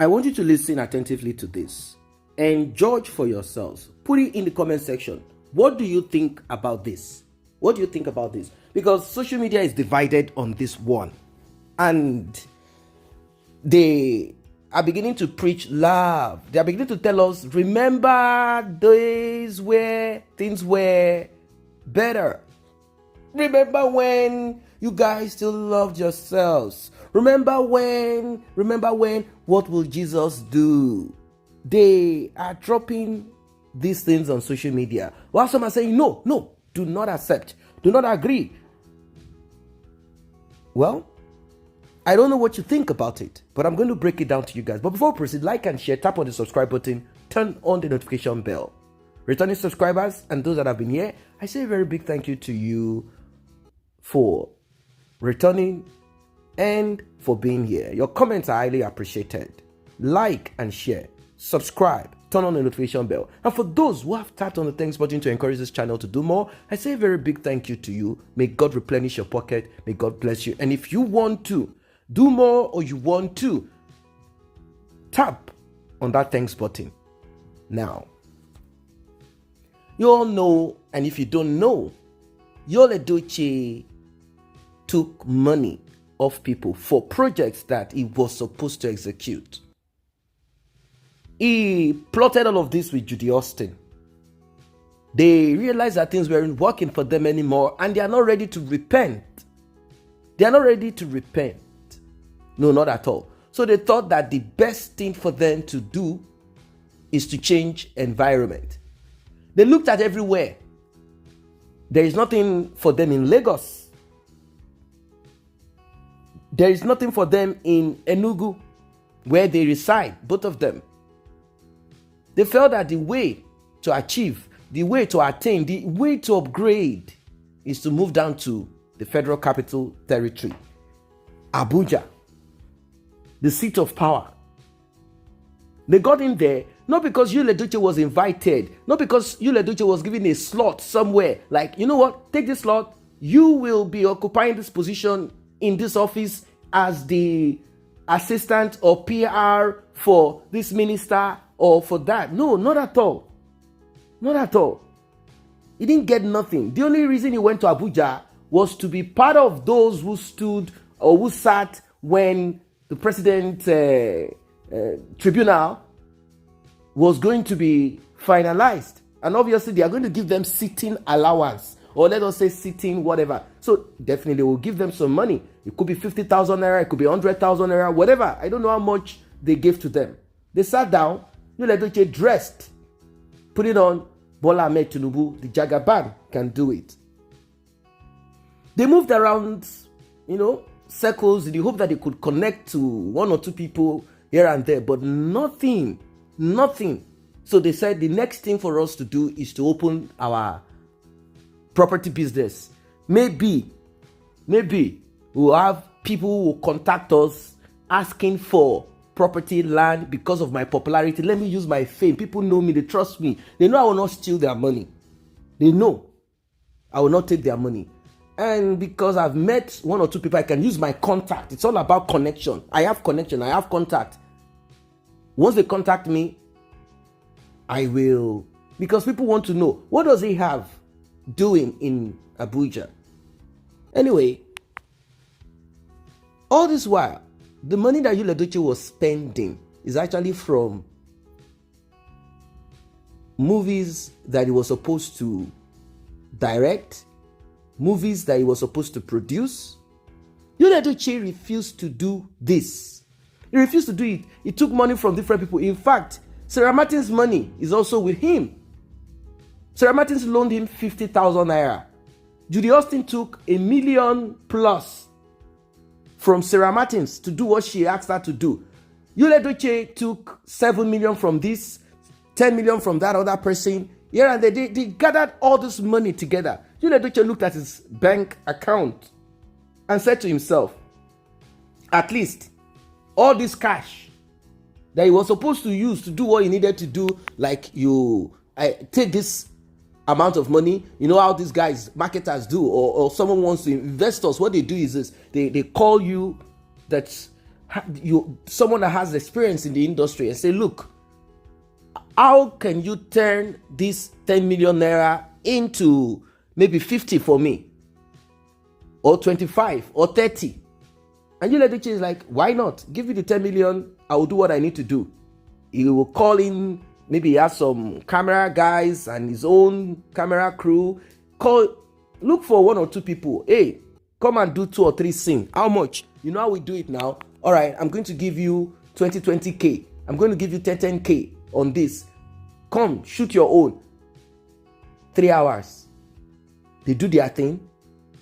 I want you to listen attentively to this and judge for yourselves. Put it in the comment section. What do you think about this? What do you think about this? Because social media is divided on this one. And they are beginning to preach love. They are beginning to tell us, remember days where things were better. Remember when you guys still loved yourselves. Remember when, what will Jesus do? They are dropping these things on social media. While some are saying, no, do not accept, do not agree. Well, I don't know what you think about it, but I'm going to break it down to you guys. But before we proceed, like and share, tap on the subscribe button, turn on the notification bell. Returning subscribers and those that have been here, I say a very big thank you to you for returning and for being here. Your comments are highly appreciated. Like and share, subscribe, turn on the notification bell. And for those who have tapped on the thanks button to encourage this channel to do more, I say a very big thank you to you. May God replenish your pocket. May God bless you. And if you want to do more or you want to, tap on that thanks button now. You all know, and if you don't know, Edochie took money off people for projects that he was supposed to execute. He plotted all of this with Judy Austin. They realized that things weren't working for them anymore and they are not ready to repent. They are not ready to repent. No, not at all. So they thought that the best thing for them to do is to change environment. They looked at everywhere. There is nothing for them in Lagos. There is nothing for them in Enugu, where they reside, both of them. They felt that the way to achieve, the way to attain, the way to upgrade is to move down to the Federal Capital Territory, Abuja, the seat of power. They got in there not because Edochie was invited, not because Edochie was given a slot somewhere. Like, you know what, take this slot, you will be occupying this position in this office as the assistant or PR for this minister or for that. No, not at all. Not at all. He didn't get nothing. The only reason he went to Abuja was to be part of those who stood or who sat when the president tribunal was going to be finalized. And obviously they are going to give them sitting allowance, or let us say sitting whatever. So definitely will give them some money. It could be 50,000 naira, it could be 100,000 naira, whatever. I don't know how much they gave to them. They sat down, Edochie dressed, put it on. Bola Ahmed Tinubu, the Jagaban, can do it. They moved around, circles in the hope that they could connect to one or two people here and there, but nothing. So they said the next thing for us to do is to open our property business. Maybe we'll have people who will contact us asking for property, land, because of my popularity. Let me use my fame. People know me, they trust me. They know I will not steal their money. They know I will not take their money. And because I've met one or two people, I can use my contact. It's all about connection. I have connection, I have contact. Once they contact me, I will, because people want to know, what does he have doing in Abuja? Anyway, all this while, the money that Edochie was spending is actually from movies that he was supposed to direct, movies that he was supposed to produce. Edochie refused to do this. He refused to do it. He took money from different people. In fact, Sarah Martin's money is also with him. Sarah Martin's loaned him 50,000 naira. Judy Austin took $1 million plus from Sarah Martins to do what she asked her to do. Edochie took 7 million from this, 10 million from that other person. Here and there, they gathered all this money together. Edochie looked at his bank account and said to himself, at least all this cash that he was supposed to use to do what he needed to do, like I take this amount of money, you know how these guys, marketers do, or someone wants to invest us. What they do is this, they call you that someone that has experience in the industry and say, look, how can you turn this 10 million naira into maybe 50 for me, or 25 or 30? And Edochie is like, why not? Give you the 10 million, I will do what I need to do. He will call in, maybe he has some camera guys and his own camera crew. Look for 1 or 2 people. Hey, come and do 2 or 3 scenes. How much? You know how we do it now? All right, I'm going to give you 20K. I'm going to give you 10K on this. Come, shoot your own. 3 hours. They do their thing.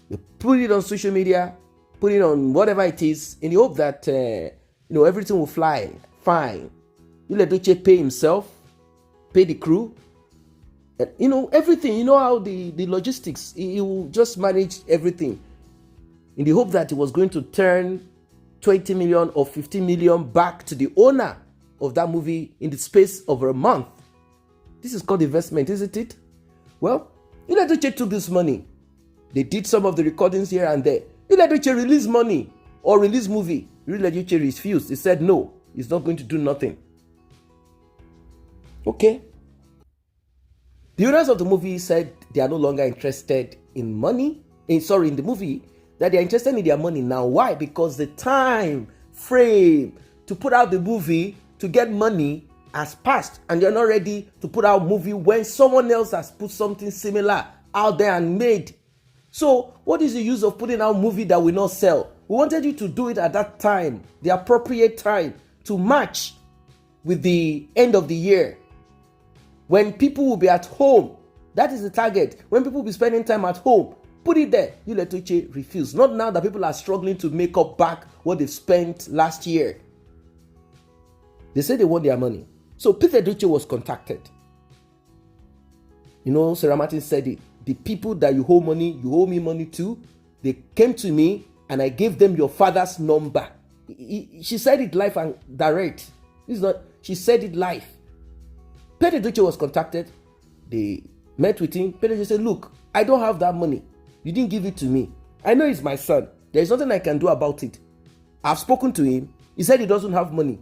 They put it on social media, put it on whatever it is, in the hope that everything will fly fine. You let Edochie pay himself, pay the crew, everything. You know how the logistics, he will just manage everything in the hope that he was going to turn 20 million or 50 million back to the owner of that movie in the space of a month. This is called investment, isn't it? Well, Edochie took this money. They did some of the recordings here and there. Edochie released money or release movie. Edochie refused. He said no, he's not going to do nothing. Okay. The owners of the movie said they are no longer interested in money. In the movie, that they are interested in their money now. Why? Because the time frame to put out the movie to get money has passed, and you're not ready to put out a movie when someone else has put something similar out there and made. So what is the use of putting out a movie that will not sell? We wanted you to do it at that time, the appropriate time, to match with the end of the year, when people will be at home. That is the target. When people will be spending time at home, put it there. Edochie refused. Not now that people are struggling to make up back what they spent last year. They said they want their money. So Edochie was contacted. Sarah Martin said it. The people that you owe me money to, they came to me and I gave them your father's number. She said it live and direct. She said it live. Edochie was contacted. They met with him. Edochie said, look, I don't have that money. You didn't give it to me. I know it's my son. There's nothing I can do about it. I've spoken to him. He said he doesn't have money.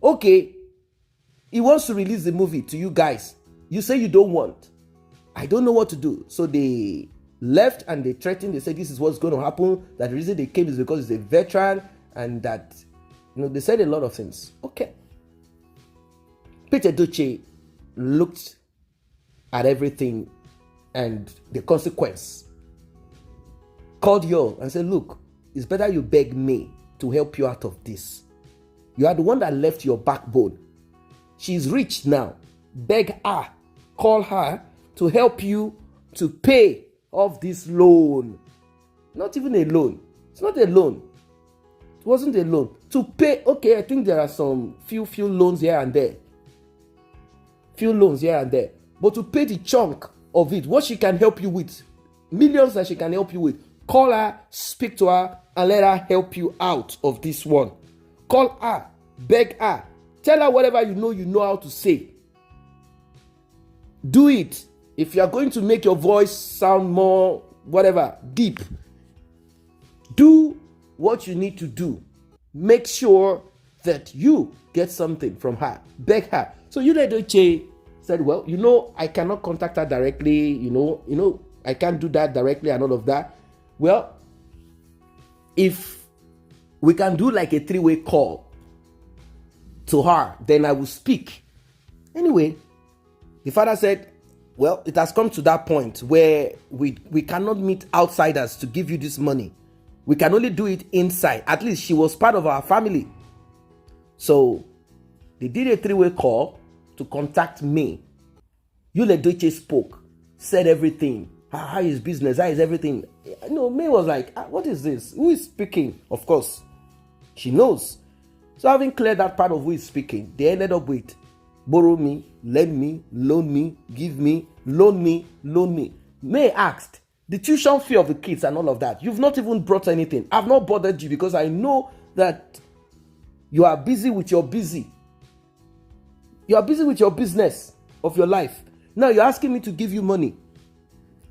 Okay. He wants to release the movie to you guys. You say you don't want. I don't know what to do. So they left and they threatened. They said this is what's going to happen. That the reason they came is because he's a veteran, and that, they said a lot of things. Okay. Edochie looked at everything and the consequence. Called you and said, look, it's better you beg me to help you out of this. You are the one that left your backbone. She's rich now. Beg her, call her to help you to pay off this loan. Not even a loan. It's not a loan. It wasn't a loan. To pay, okay, I think there are some few loans here and there. But to pay the chunk of it, what she can help you with, millions that she can help you with, call her, speak to her, and let her help you out of this one. Call her, beg her, tell her whatever you know how to say. Do it. If you are going to make your voice sound more, deep, do what you need to do. Make sure that you get something from her. Beg her. So Edochie said, well, I cannot contact her directly, I can't do that directly and all of that. Well, if we can do like a 3-way call to her, then I will speak. Anyway, the father said, well, it has come to that point where we cannot meet outsiders to give you this money. We can only do it inside. At least she was part of our family. So they did a 3-way call to contact me. Edochie spoke, said everything. How is business? How is everything? May was like, what is this? Who is speaking? Of course, she knows. So having cleared that part of who is speaking, they ended up with borrow me, lend me, loan me, give me, loan me, loan me. May asked, the tuition fee of the kids and all of that. You've not even brought anything. I've not bothered you because I know that you are busy with your busy. You are busy with your business of your life. Now you're asking me to give you money.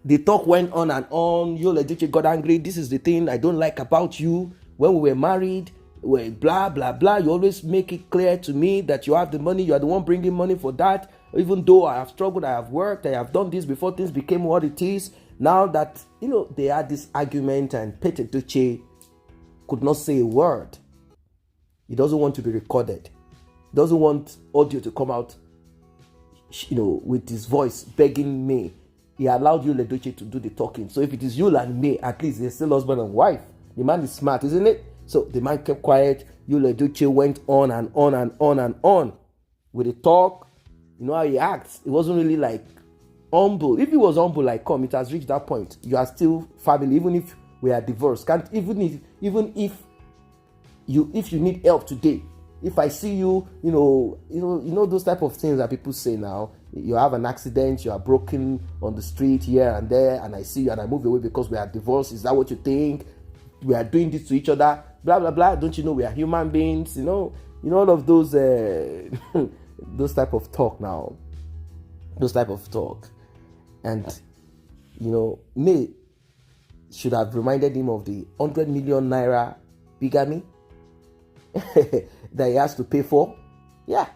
The talk went on and on. Edochie got angry. This is the thing I don't like about you. When we were married, well, blah, blah, blah. You always make it clear to me that you have the money. You are the one bringing money for that. Even though I have struggled, I have worked, I have done this before things became what it is. Now that, they had this argument and Pete Edochie could not say a word. He doesn't want to be recorded. He doesn't want audio to come out, with his voice begging me. He allowed Yul Edochie to do the talking. So if it is Yul and me, at least they're still husband and wife. The man is smart, isn't it? So the man kept quiet. Yul Edochie went on and on and on and on with the talk. You know how he acts. It wasn't really like humble. If he was humble, like, come, it has reached that point. You are still family, even if we are divorced. Even if you need help today. If I see you, those type of things that people say now. You have an accident, you are broken on the street here and there, and I see you and I move away because we are divorced. Is that what you think? We are doing this to each other, blah blah blah. Don't you know we are human beings? All of those those type of talk now. Those type of talk. And May should have reminded him of the 100 million naira bigamy that he has to pay for. Yeah.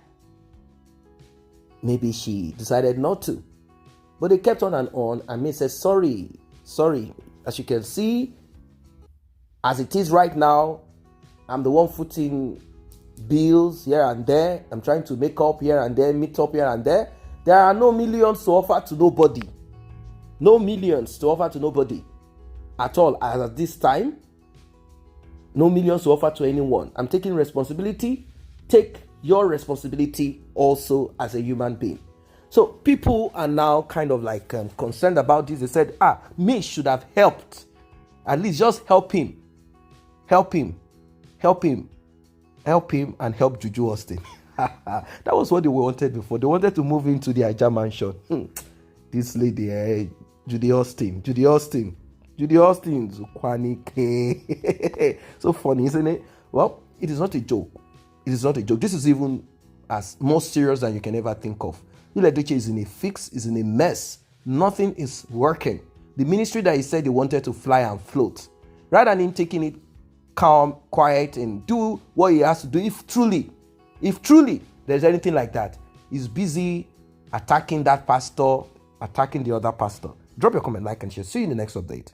Maybe she decided not to. But they kept on, and May said, sorry. As you can see, as it is right now, I'm the one footing bills here and there. I'm trying to make up here and there, meet up here and there. There are no millions to offer to nobody. No millions to offer to nobody at all as at this time. No millions to offer to anyone. I'm taking responsibility. Take your responsibility also as a human being. So people are now kind of like concerned about this. They said, May should have helped. At least just help him. Help him and help Juju Austin. That was what they wanted before. They wanted to move into the Aja mansion. This lady, Judy Austin, Zukwani. So funny, isn't it? Well, it is not a joke. This is even as more serious than you can ever think of. Yul Edochie is in a fix, is in a mess. Nothing is working. The ministry that he said he wanted to fly and float, rather than him taking it calm, quiet, and do what he has to do, if truly there's anything like that, he's busy attacking that pastor, attacking the other pastor. Drop your comment, like, and share. See you in the next update.